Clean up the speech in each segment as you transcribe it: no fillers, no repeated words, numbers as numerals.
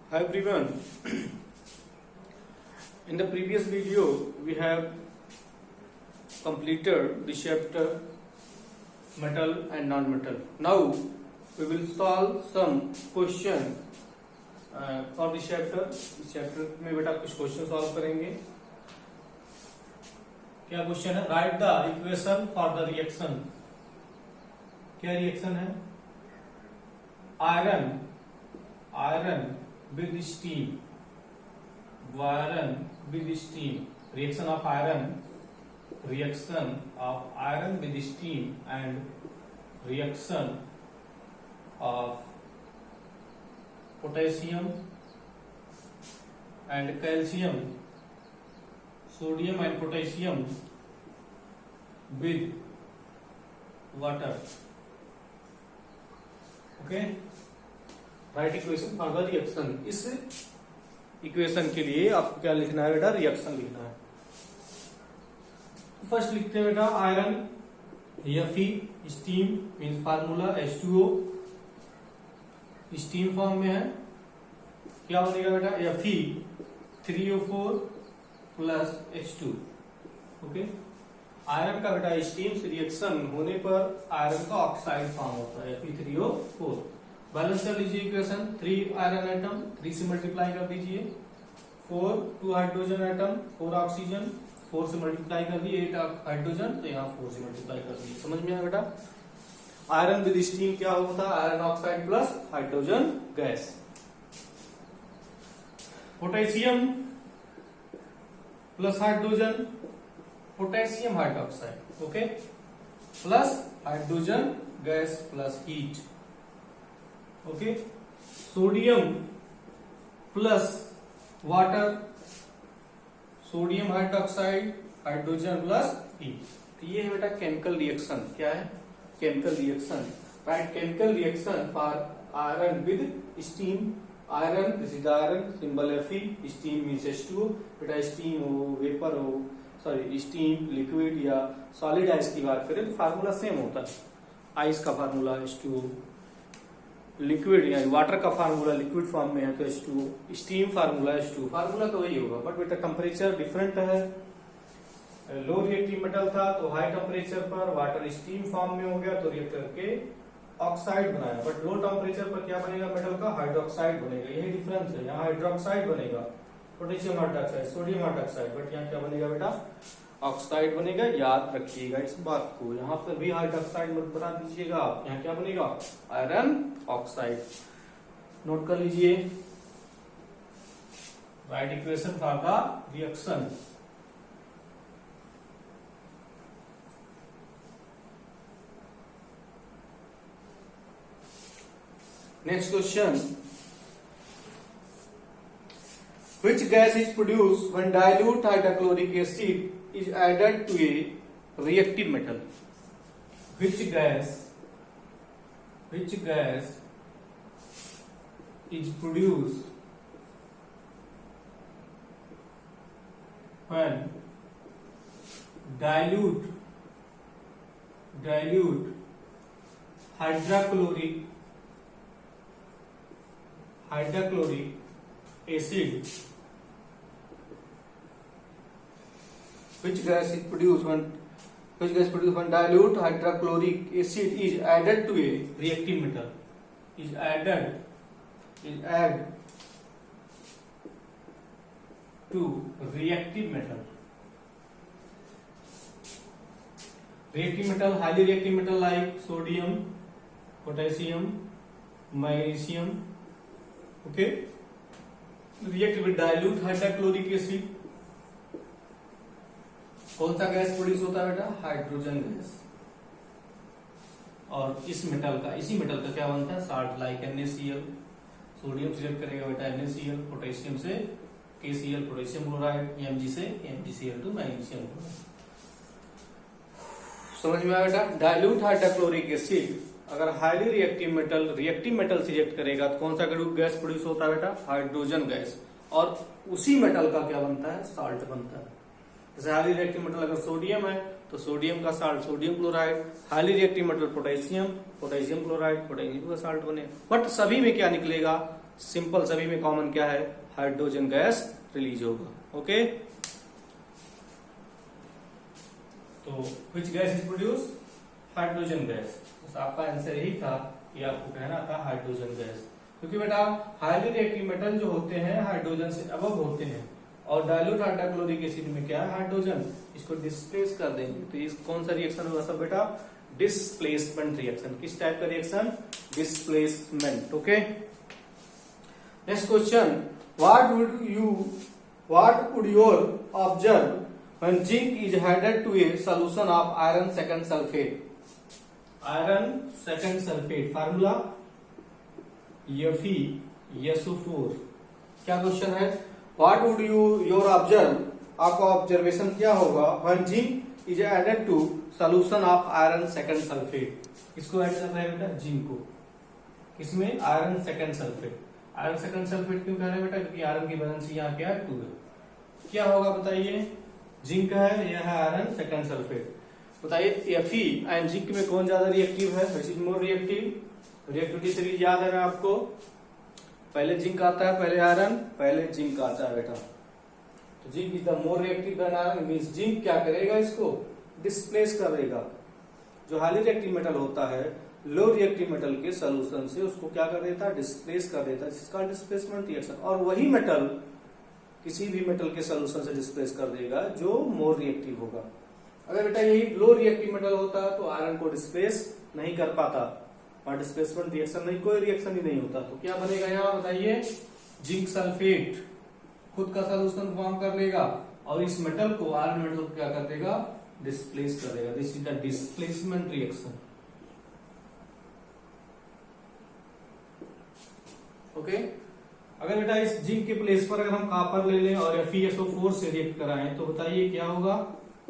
Hi everyone. In the previous video, we have completed the chapter metal and non-metal. Now we will solve some question for the chapter. इस chapter में बेटा कुछ question solve करेंगे. क्या question है? Right the equation for the reaction. क्या reaction है? Iron with steam, reaction of iron with steam and reaction of potassium and calcium, sodium and potassium with water. Okay, right equation for the reaction. इस equation के लिए आपको क्या लिखना है बेटा? रिएक्शन लिखना है. फर्स्ट लिखते हैं बेटा iron Fe, steam means formula H2O, steam form में है. क्या बनेगा बेटा? Fe 3O4 plus H2. Okay, iron का बेटा स्टीम से रिएक्शन होने पर आयरन का ऑक्साइड फॉर्म होता है Fe3O4. बैलेंस कर लीजिए इक्वेशन. 3 आयरन एटम, 3 से मल्टीप्लाई कर दीजिए. 4 2 हाइड्रोजन एटम, 4 ऑक्सीजन, 4 से मल्टीप्लाई कर दिए 8 हाइड्रोजन, तो यहाँ 4 से मल्टीप्लाई कर दिए. समझ में आया बेटा? आयरन विद स्टीम क्या होता है? Iron oxide plus hydrogen gas. Potassium plus hydrogen, potassium hydroxide. Okay, plus hydrogen gas plus heat. Okay, sodium plus water, sodium hydroxide, hydrogen plus heat. तो ये है बेटा केमिकल रिएक्शन. क्या है? Chemical reaction. Right, chemical reaction for iron with steam. Iron, this is iron, symbol Fe. Steam means H2O. बेटा steam हो, vapour हो, sorry steam, liquid या सॉलिड आइस की बात करें तो फार्मूला सेम होता है. आइस का फार्मूला H2O, लिक्विड यानी वाटर का फार्मूला लिक्विड फॉर्म में है तो H2O, steam formula H2O. Formula तो वही होगा, बट बेटा टेम्परेचर डिफरेंट है. लो रिएक्टिव मेटल था तो हाई टेम्परेचर पर वाटर स्टीम फॉर्म में हो गया तो रिएक्ट करके ऑक्साइड बनाया. बट लो टेम्परेचर पर क्या बनेगा मेटल का? हाइड्रोक्साइड बनेगा. यही डिफरेंस है. यहाँ हाइड्रोक्साइड बनेगा, potassium hydroxide, sodium hydroxide, but यहाँ क्या बनेगा बेटा? ऑक्साइड बनेगा. याद रखिएगा इस बात को. यहाँ पर भी हाइड्रोक्साइड मत बता दीजिएगा. यहाँ क्या बनेगा? Iron oxide. नोट कर लीजिए. Right equation for the reaction. Next question. Which gas is produced when dilute hydrochloric acid is added to a reactive metal? Which gas is produced when dilute hydrochloric acid? Which gas produced when dilute hydrochloric acid is added to a reactive metal? Is added to reactive metal. Reactive metal, highly reactive metal like sodium, potassium, magnesium. Okay, react with dilute hydrochloric acid. कौन सा gas produce होता है बेटा? Hydrogen gas. और इस metal का, इसी metal का क्या बनता है? Salt like NaCl. सोडियम से रिएक्ट करेगा बेटा NaCl, पोटेशियम से KCl, पोटेशियम क्लोराइड, Mg से MgCl2 मैग्नीशियम क्लोराइड. समझ में आया बेटा? डाइल्यूट हाइड्रोक्लोरिक एसिड अगर हाईली रिएक्टिव मेटल से रिएक्ट करेगा तो कौन सा गैस प्रोड्यूस होता है बेटा? Hydrogen gas. और उसी मेटल का क्या बनता है? साल्ट बनता है. जैसे हाईली रिएक्टिव मेटल अगर सोडियम है तो सोडियम का salt sodium chloride, highly reactive metal potassium chloride, potassium का साल्ट बने. बट सभी में क्या निकलेगा? सिंपल, सभी में कॉमन क्या है, हाइड्रोजन गैस रिलीज होगा। ओके, तो which gas is produce, hydrogen gas. तो आपका आंसर यही था कि आपको कहना था हाइड्रोजन गैस, क्योंकि बेटा हाईली रिएक्टिव मेटल जो होते हैं हाइड्रोजन से अबव होते हैं, और डाइल्यूट हाइड्रोक्लोरिक एसिड में क्या है, हाइड्रोजन, इसको डिस्प्लेस कर देंगे। तो इस कौन सा रिएक्शन होगा सब बेटा, डिस्प्लेसमेंट रिएक्शन। किस टाइप का reaction, displacement. Okay, next question, what would your observe when zinc is added to a solution of iron second sulphate. Iron second sulphate formula FeSO4। क्या क्वेश्चन है, व्हाट वुड योर ऑब्जर्व, आपका observation क्या होगा, when zinc is added to solution of iron second sulphate. किसको add कर रहा है बेटा, जिंक को, किसमें, iron second sulphate. Iron second sulphate क्यों कह रहे हैं बेटा, क्योंकि आयरन की वैलेंसी यहाँ क्या है, 2 है। क्या होगा बताइए, जिंक है, यह है आयरन सेकंड सल्फेट। बताइए Fe एंड जिंक में कौन ज्यादा रिएक्टिव है, which is more reactive. Reactivity series याद है ना आपको, पहले जिंक आता है, पहले आयरन, पहले जिंक आता है बेटा। तो zinc is the more reactive than iron, means zinc क्या करेगा, इसको डिस्प्लेस करेगा। जो हाईली रिएक्टिव मेटल होता है लो रिएक्टिव मेटल के सोल्यूशन से उसको क्या कर देता है, डिस्प्लेस कर देता है, जिसका डिस्प्लेसमेंट रिएक्शन। और वही मेटल किसी भी मेटल के सोल्यूशन से डिस्प्लेस कर देगा जो मोर रिएक्टिव होगा। अगर बेटा यही लो रिएक्टिव मेटल होता तो आयरन को डिस्प्लेस नहीं कर पाता, और डिस्प्लेसमेंट रिएक्शन नहीं, कोई रिएक्शन ही नहीं होता। तो क्या बनेगा यहाँ बताइए, जिंक सल्फेट खुद का सोल्यूशन फॉर्म कर लेगा, और इस मेटल को, आयरन मेटल को क्या कर देगा, डिस्प्लेस कर देगा। This is the displacement reaction. Okay, अगर बेटा इस जिंक के प्लेस पर अगर हम कॉपर ले लें और FeSO4 से रिएक्ट कराएं, तो बताइए क्या होगा,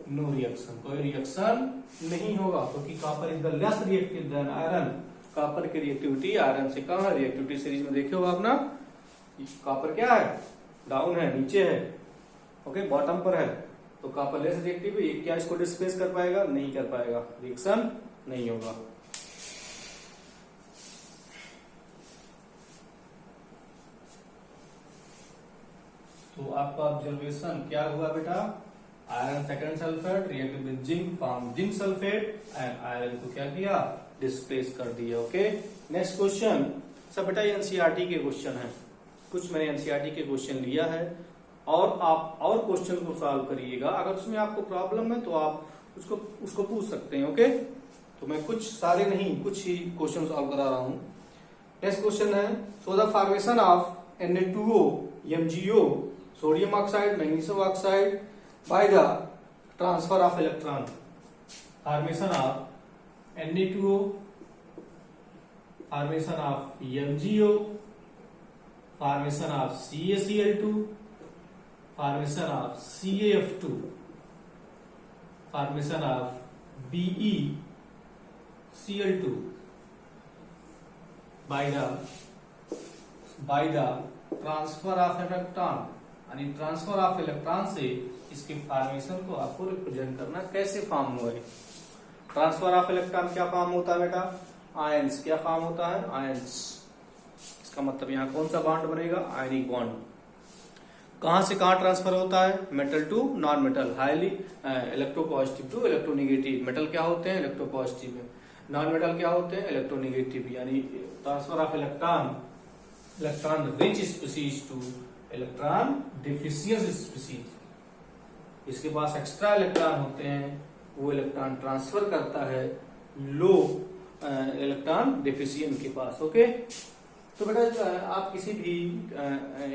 नो रिएक्शन, कोई रिएक्शन नहीं होगा, क्योंकि copper is the less reactive than iron. Copper की रिएक्टिविटी आयरन से कम है। रिएक्टिविटी सीरीज में देखे हो आप ना, कॉपर क्या है, डाउन है, नीचे है, ओके, बॉटम पर है। तो कॉपर लेस रिएक्टिव है, क्या इसको डिस्प्लेस कर पाएगा, नहीं कर पाएगा, रिएक्शन नहीं होगा। तो आपका ऑब्जर्वेशन क्या हुआ बेटा, iron second sulphate reacted with zinc form zinc sulphate, and iron को क्या किया, डिस्प्लेस कर दिया। Okay, next question. सब बेटा एनसीईआरटी के क्वेश्चन है, कुछ मैंने एनसीईआरटी के क्वेश्चन लिया है, और आप और क्वेश्चन को सॉल्व करिएगा। अगर उसमें आपको प्रॉब्लम है तो आप उसको पूछ सकते हैं। ओके, तो मैं कुछ सारे नहीं, कुछ ही क्वेश्चन सॉल्व करा रहा हूं। नेक्स्ट क्वेश्चन है, so the formation of Na2O MgO sodium oxide magnesium oxide by the transfer of electron. Formation of Na2O, formation of MgO, formation of CaCl2, formation of CaF2, formation of BeCl2 by the transfer of electron। यानी transfer of electron से इसके formation को आपको represent करना, कैसे form हुआ है। Transfer of electron क्या फॉर्म होता है बेटा, आयंस। क्या फॉर्म होता है, आयंस। इसका मतलब यहाँ कौन सा बॉन्ड बनेगा, आयनिक बॉन्ड। कहां से कहां ट्रांसफर होता है, metal to non metal, highly electropositive to electronegative. Metal क्या होते हैं, इलेक्ट्रोपॉजिटिव, नॉन मेटल क्या होते हैं, इलेक्ट्रोनेगेटिव। यानी transfer of electron rich species two electron deficient species. इसके पास एक्स्ट्रा इलेक्ट्रॉन होते हैं, वो इलेक्ट्रॉन ट्रांसफर करता है लो इलेक्ट्रॉन डिफिशियंट के पास। ओके, तो बेटा आप किसी भी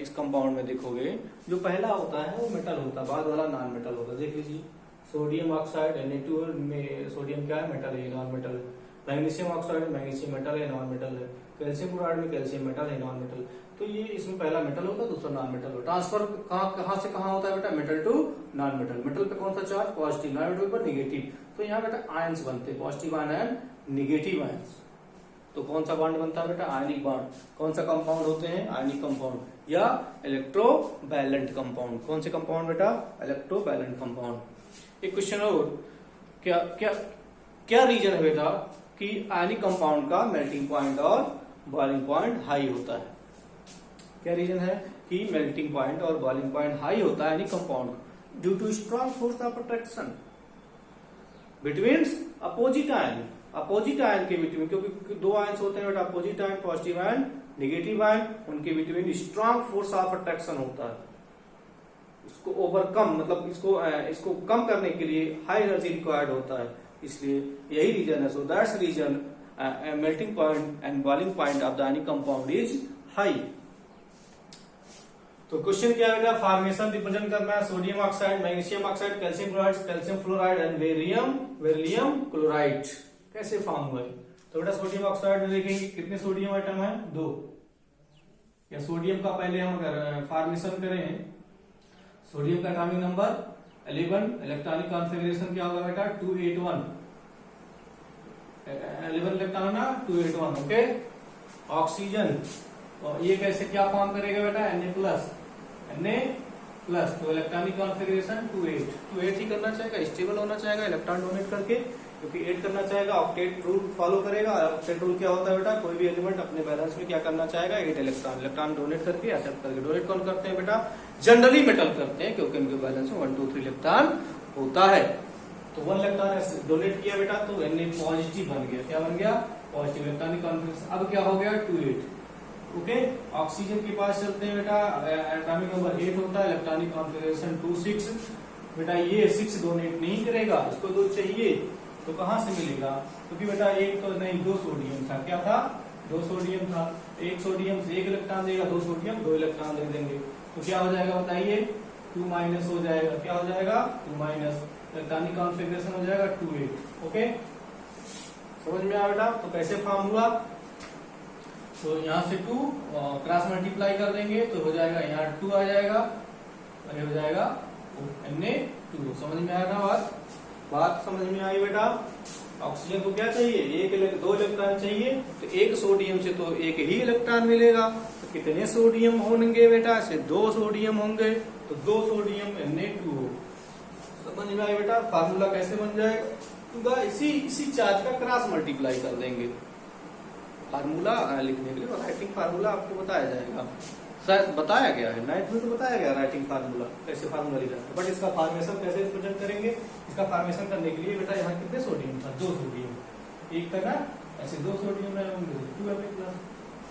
इस कंपाउंड में देखोगे, जो पहला होता है वो मेटल होता है, बाद वाला नॉन मेटल होता है। देख लीजिए, सोडियम ऑक्साइड Na2 में सोडियम क्या है, मेटल है, नॉन मेटल है। मैग्नीशियम ऑक्साइड मैग्नीशियम मेटल है, नॉन मेटल है। कैल्शियम क्लोराइड में कैल्शियम मेटल है, नॉन मेटल। तो ये इसमें पहला मेटल होता है, दूसरा नॉन मेटल होता है। ट्रांसफर कहां से कहां होता है बेटा, metal to non metal. Metal पे कौन सा चार्ज, पॉजिटिव, नॉन मेटल पर निगेटिव। तो यहाँ बेटा आयंस बनते हैं, positive ion and negative ions. तो कौन सा बॉन्ड बनता है बेटा, आयनिक बॉन्ड। कौन सा कंपाउंड होते हैं, आयनिक कंपाउंड या इलेक्ट्रोवैलेंट कंपाउंड। कौन से कंपाउंड बेटा, इलेक्ट्रोवैलेंट कंपाउंड। एक क्वेश्चन और, क्या क्या क्या रीजन है बेटा कि आयनिक कंपाउंड का मेल्टिंग पॉइंट और बॉइलिंग पॉइंट हाई होता है। क्या रीजन है कि मेल्टिंग पॉइंट और बॉइलिंग पॉइंट हाई होता है यानी compound due to strong force of attraction between opposite ion, opposite ion के बिटवीन, क्योंकि दो आयन्स होते हैं बेटा, opposite ion, positive ion, negative ion, उनके between strong force of attraction होता है। इसको ओवरकम मतलब इसको कम करने के लिए हाई एनर्जी रिक्वायर्ड होता है, इसलिए यही रीजन है। So that's reason melting point and boiling point of the any compound is high. तो क्वेश्चन क्या है, फॉर्मेशन रिप्रेजेंट करना है sodium oxide, magnesium oxide, calcium chloride, calcium fluoride and beryllium chloride कैसे फॉर्म हुआ है। तो बेटा सोडियम ऑक्साइड में देखेंगे कितने सोडियम आइटम है, 2। या सोडियम का पहले हम अगर फॉर्मेशन करें, सोडियम का एटॉमिक नंबर 11, इलेक्ट्रॉनिक कॉन्फ़िगरेशन क्या होगा बेटा 281, 11 इलेक्ट्रॉन ना 281। ओके, ऑक्सीजन और ये कैसे क्या फॉर्म करेगा बेटा Na प्लस, तो इलेक्ट्रॉनिक कॉन्फ़िगरेशन 2 8 ही करना चाहेगा, स्टेबल होना चाहेगा इलेक्ट्रॉन डोनेट करके, क्योंकि 8 करना चाहेगा, ऑक्टेट रूल फॉलो करेगा। ऑक्टेट रूल क्या होता है बेटा, कोई भी एलिमेंट अपने बैलेंस में क्या करना चाहेगा, 8 इलेक्ट्रॉन डोनेट करके एक्सेप्ट करके। डोनेट कौन करते हैं बेटा, जनरली मेटल करते हैं, क्योंकि उनके बैलेंस में 1 2 3 इलेक्ट्रॉन होता है। तो 1 इलेक्ट्रॉन डोनेट किया बेटा, तो Na पॉजिटिव बन गया, क्या बन गया, पॉजिटिव इलेक्ट्रॉनिक कॉन्फ़िगरेशन। अब क्या हो गया 2 8। ओके, ऑक्सीजन के पास चलते हैं बेटा, एटॉमिक नंबर 8 होता है, इलेक्ट्रॉनिक कॉन्फ़िगरेशन 2 6। बेटा ये 6 डोनेट नहीं करेगा, इसको 2 चाहिए, तो कहां से मिलेगा, क्योंकि बेटा एक तो नहीं 2 सोडियम था, क्या था 2 सोडियम था, 1 सोडियम से 1 इलेक्ट्रॉन देगा, 2 सोडियम 2 इलेक्ट्रॉन दे देंगे, तो क्या हो जाएगा बताइए 2 माइनस हो जाएगा, क्या हो जाएगा 2 माइनस, इलेक्ट्रॉनिक कॉन्फ़िगरेशन हो जाएगा 2 8। ओके, समझ में आया बेटा। तो कैसे फॉर्म हुआ, तो यहाँ से 2 क्रॉस मल्टीप्लाई कर देंगे तो हो जाएगा, यहाँ 2 आ जाएगा और ये हो जाएगा Na2। समझ में आया ना बात समझ में आई बेटा। ऑक्सीजन को क्या चाहिए, 2 इलेक्ट्रॉन चाहिए, तो 1 सोडियम से तो 1 ही इलेक्ट्रॉन मिलेगा, तो कितने सोडियम होंगे बेटा, ऐसे 2 सोडियम होंगे, तो 2 सोडियम Na2 हो। समझ में आया बेटा। फार्मूला कैसे बन जाएगा, इसी चार्ज का क्रॉस मल्टीप्लाई कर देंगे। फार्मूला लिखने के लिए राइटिंग फार्मूला आपको बताया जाएगा, शायद बताया गया है 9th में, तो बताया गया राइटिंग फार्मूला कैसे फार्मूला लिखा है, बट इसका फॉर्मेशन कैसे रिप्रेजेंट करेंगे। इसका फॉर्मेशन करने के लिए बेटा यहाँ कितने सोडियम था, 2 सोडियम, 1 का ना ऐसे 2 सोडियम होंगे 2 Na प्लस,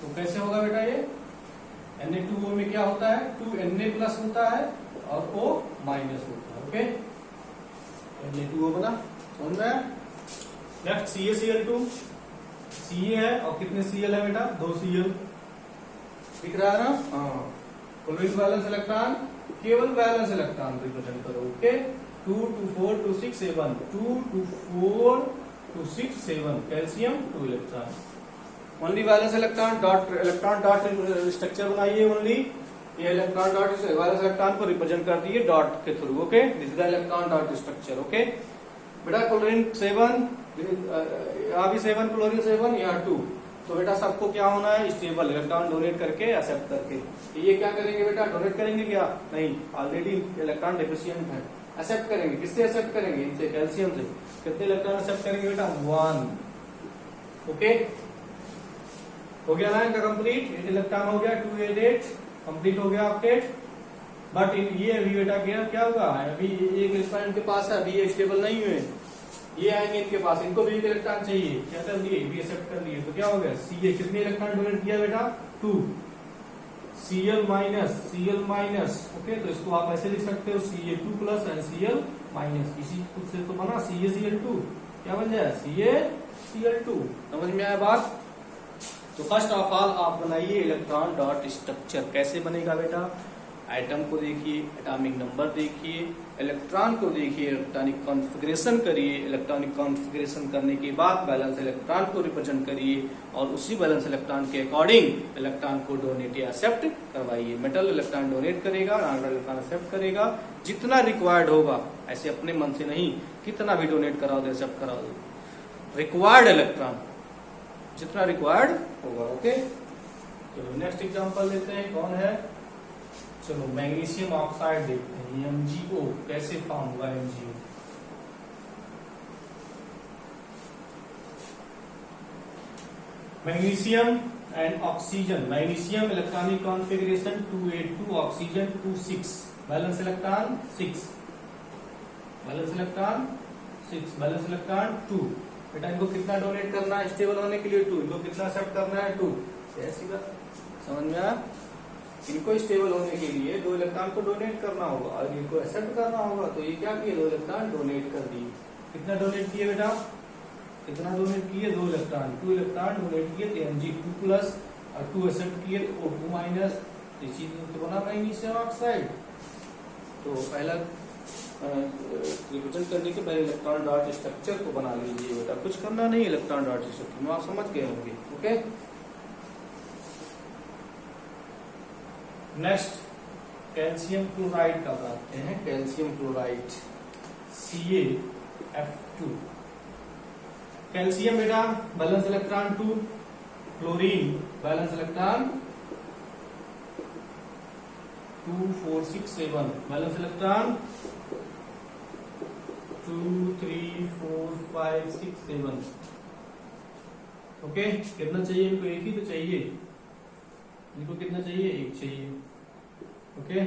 तो कैसे होगा बेटा ये Na2O में क्या होता है 2 Na प्लस होता है और O माइनस होता है। ओके, Na2O बना, समझ में। नेक्स्ट CaCl2, Ca है और कितने Cl है बेटा 2 Cl दिख रहा है ना, हाँ। क्लोरीन बैलेंस इलेक्ट्रॉन, केवल बैलेंस इलेक्ट्रॉन रिप्रेजेंट करो। Okay, 2 2 4 2 6 7, 2 2 4 2 6 7, calcium 2 electron, only balance electron dot structure बनाइए ओनली, ये इलेक्ट्रॉन डॉट बैलेंस इलेक्ट्रॉन को रिप्रेजेंट करती है डॉट के through. Okay, this is the electron dot structure. Okay बेटा, क्लोरीन 7, यहाँ भी 7, क्लोरीन 7, यहाँ 2, तो बेटा सबको क्या होना है, स्टेबल इलेक्ट्रॉन डोनेट करके एक्सेप्ट करके। तो ये क्या करेंगे बेटा, डोनेट करेंगे क्या, नहीं, ऑलरेडी इलेक्ट्रॉन डेफिशिएंट है, एक्सेप्ट करेंगे, किससे एक्सेप्ट करेंगे, इनसे, कैल्शियम से। कितने इलेक्ट्रॉन एक्सेप्ट करेंगे बेटा 1। ओके, हो गया ना इनका कंप्लीट, 8 इलेक्ट्रॉन हो गया, 2 8 8 कंप्लीट हो गया ऑक्टेट। बट ये अभी बेटा क्या होगा, अभी एक इलेक्ट्रॉन के पास है, अभी ये स्टेबल नहीं हुए, ये आएंगे इनके पास, इनको भी 1 इलेक्ट्रॉन चाहिए, क्या कर लिए, भी एक्सेप्ट कर लिए, तो क्या हो गया Ca कितने इलेक्ट्रॉन डोनेट किया बेटा 2, Cl माइनस। ओके, तो इसको आप ऐसे लिख सकते हो Ca2 plus and Cl minus, इसी खुद से तो बना CaCl2, क्या बन जाए CaCl2। समझ में आया बात। तो फर्स्ट ऑफ ऑल आप बनाइए इलेक्ट्रॉन डॉट स्ट्रक्चर। कैसे बनेगा बेटा, एटम को देखिए, एटॉमिक नंबर देखिए, इलेक्ट्रॉन को देखिए, इलेक्ट्रॉनिक कॉन्फ़िगरेशन करिए, इलेक्ट्रॉनिक कॉन्फ़िगरेशन करने के बाद बैलेंस इलेक्ट्रॉन को रिप्रेजेंट करिए और उसी बैलेंस इलेक्ट्रॉन के अकॉर्डिंग इलेक्ट्रॉन को डोनेट या एक्सेप्ट करवाइए। मेटल इलेक्ट्रॉन डोनेट करेगा, नॉन मेटल इलेक्ट्रॉन एक्सेप्ट करेगा, जितना रिक्वायर्ड होगा, ऐसे अपने मन से नहीं, कितना भी डोनेट कराओ दो, एक्सेप्ट कराओ दो, रिक्वायर्ड इलेक्ट्रॉन जितना रिक्वायर्ड होगा। ओके, चलो नेक्स्ट एग्जांपल लेते हैं, कौन है, चलो मैग्नीशियम ऑक्साइड देखते हैं, MgO कैसे फॉर्म हुआ MgO। Magnesium and oxygen, magnesium electronic configuration 282, oxygen 26, balance electron 6, balance electron 6, balance electron 2। बेटा इनको कितना डोनेट करना है स्टेबल होने के लिए? 2। इनको कितना एक्सेप्ट करना है? 2। ऐसी बात समझ में आया? इनको स्टेबल होने के लिए 2 इलेक्ट्रॉन को डोनेट करना होगा और इनको एक्सेप्ट करना होगा, तो ये क्या किए? 2 इलेक्ट्रॉन डोनेट कर दिए। कितना डोनेट किए बेटा? कितना डोनेट किए? 2 इलेक्ट्रॉन। 2 इलेक्ट्रॉन डोनेट किए तो Mg2+ और 2 एक्सेप्ट किए तो O2-। इस चीज तो बना मैग्नीशियम ऑक्साइड। तो पहला रिविजन करने के पहले इलेक्ट्रॉन डॉट स्ट्रक्चर को बना लीजिए बेटा, कुछ करना नहीं, इलेक्ट्रॉन डॉट स्ट्रक्चर में आप समझ गए होंगे। ओके, नेक्स्ट कैल्शियम क्लोराइड का बनाते हैं। Calcium chloride CaF2। कैल्शियम बेटा balance electron 2, chlorine balance electron 2, 4, 6, 7, balance electron 2, 3, 4, 5, 6, 7। Okay, कितना चाहिए इनको? एक ही तो चाहिए। इनको कितना चाहिए? एक चाहिए। ओके,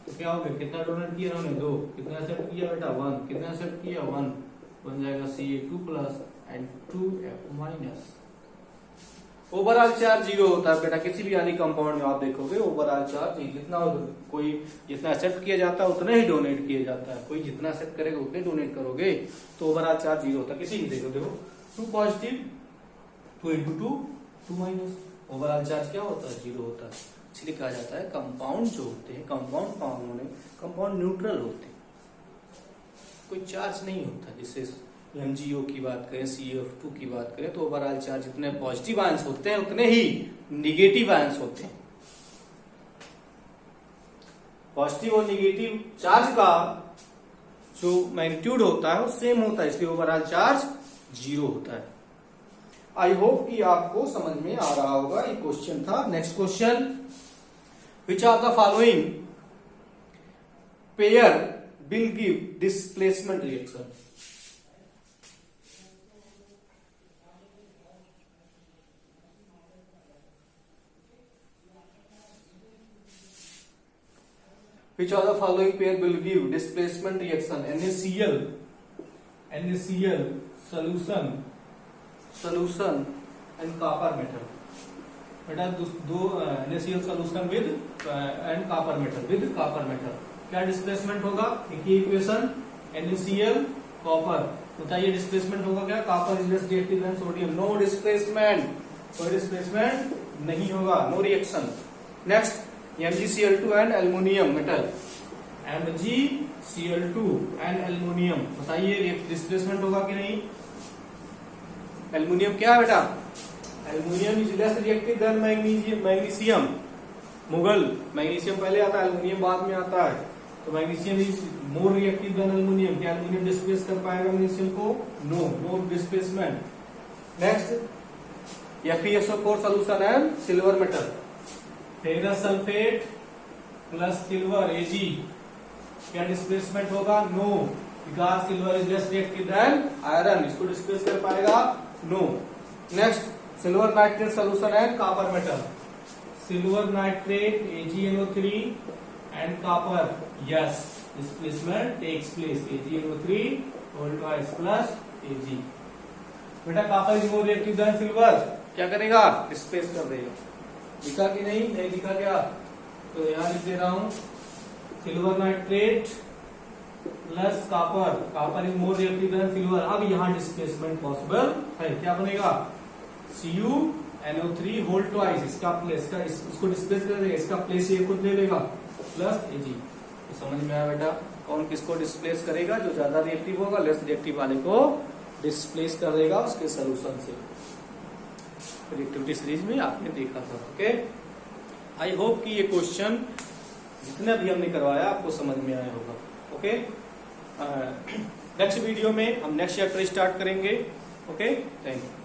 तो क्या हो गया? कितना डोनेट किया उन्होंने? 2। कितना एक्सेप्ट किया बेटा? 1। कितना एक्सेप्ट किया? 1। बन जाएगा Ca2+ and 2F-। Overall charge 0 होता है बेटा किसी भी यानी कंपाउंड में। आप देखोगे ओवरऑल चार्ज जितना कोई जितना एक्सेप्ट किया जाता है उतना ही डोनेट किया जाता है। कोई जितना एक्सेप्ट करेगा उतने डोनेट करोगे, तो ओवरऑल चार्ज 0 होता है किसी भी। देखो 2 पॉजिटिव 2 × 2 2-। ओवरऑल चार्ज क्या होता है? 0 होता है। इसलिए कहा जाता है कंपाउंड जो होते हैं, कंपाउंड फॉर्म होने, कंपाउंड न्यूट्रल होते हैं, कोई चार्ज नहीं होता। जैसे MgO की बात करें, CF2 की बात करें, तो ओवरऑल चार्ज जितने पॉजिटिव आयंस होते हैं उतने ही निगेटिव आयंस होते हैं। पॉजिटिव और निगेटिव चार्ज का जो मैग्नीट्यूड होता है वो सेम होता है, इसलिए ओवरऑल चार्ज 0 होता है। आई होप कि आपको समझ में आ रहा होगा। ये क्वेश्चन था। Next question, which of the following pair will give displacement reaction? Which of the following pair will give displacement reaction? NaCl solution and copper metal. बेटा दो NaCl solution with and copper metal क्या displacement होगा? एक ही equation NaCl copper. बताइए displacement होगा क्या? Copper is less reactive than sodium. No displacement, कोई डिस्प्लेसमेंट नहीं होगा, no reaction. Next MgCl2 and aluminium metal. MgCl2 and aluminium, बताइए डिस्प्लेसमेंट होगा कि नहीं? एल्युमिनियम क्या है बेटा? Aluminium is less reactive than magnesium. मुगल मैग्नीशियम पहले आता है, एल्युमिनियम बाद में आता है। तो magnesium is more reactive than aluminium. क्या एल्युमिनियम डिस्प्लेस कर पाएगा मैग्नीशियम को? No displacement. Next FeSO4 solution and silver metal. Ferrous sulphate plus silver Ag, क्या डिस्प्लेसमेंट होगा? No, because silver is less reactive than iron. इसको displace कर पाएगा? No. Next silver nitrate solution and copper metal. Silver nitrate AgNO3 and copper, yes displacement takes place. AgNO3 whole twice plus Ag। बेटा copper is more reactive than silver, क्या करेगा? Displace कर देगा। दिखा कि नहीं? नहीं दिखा क्या? तो यहां लिख दे रहा हूं silver nitrate plus copper is more reactive than silver. अब यहां डिस्प्लेसमेंट पॉसिबल है। क्या बनेगा? CuNO3 होल ट्वाइस, इसका प्लेस का इसको डिस्प्लेस कर देगा, इसका प्लेस ये खुद ले लेगा प्लस Ag। तो समझ में आया बेटा कौन किसको डिस्प्लेस करेगा? जो ज्यादा रिएक्टिव होगा लेस रिएक्टिव वाले को डिस्प्लेस कर देगा उसके सोल्यूशन से। रिएक्टिविटी सीरीज में आपने देखा था। ओके, आई होप कि ये क्वेश्चन जितना भी हमने करवाया आपको समझ में आया होगा। ओके, नेक्स्ट वीडियो में हम नेक्स्ट चैप्टर स्टार्ट करेंगे। Okay, thank you.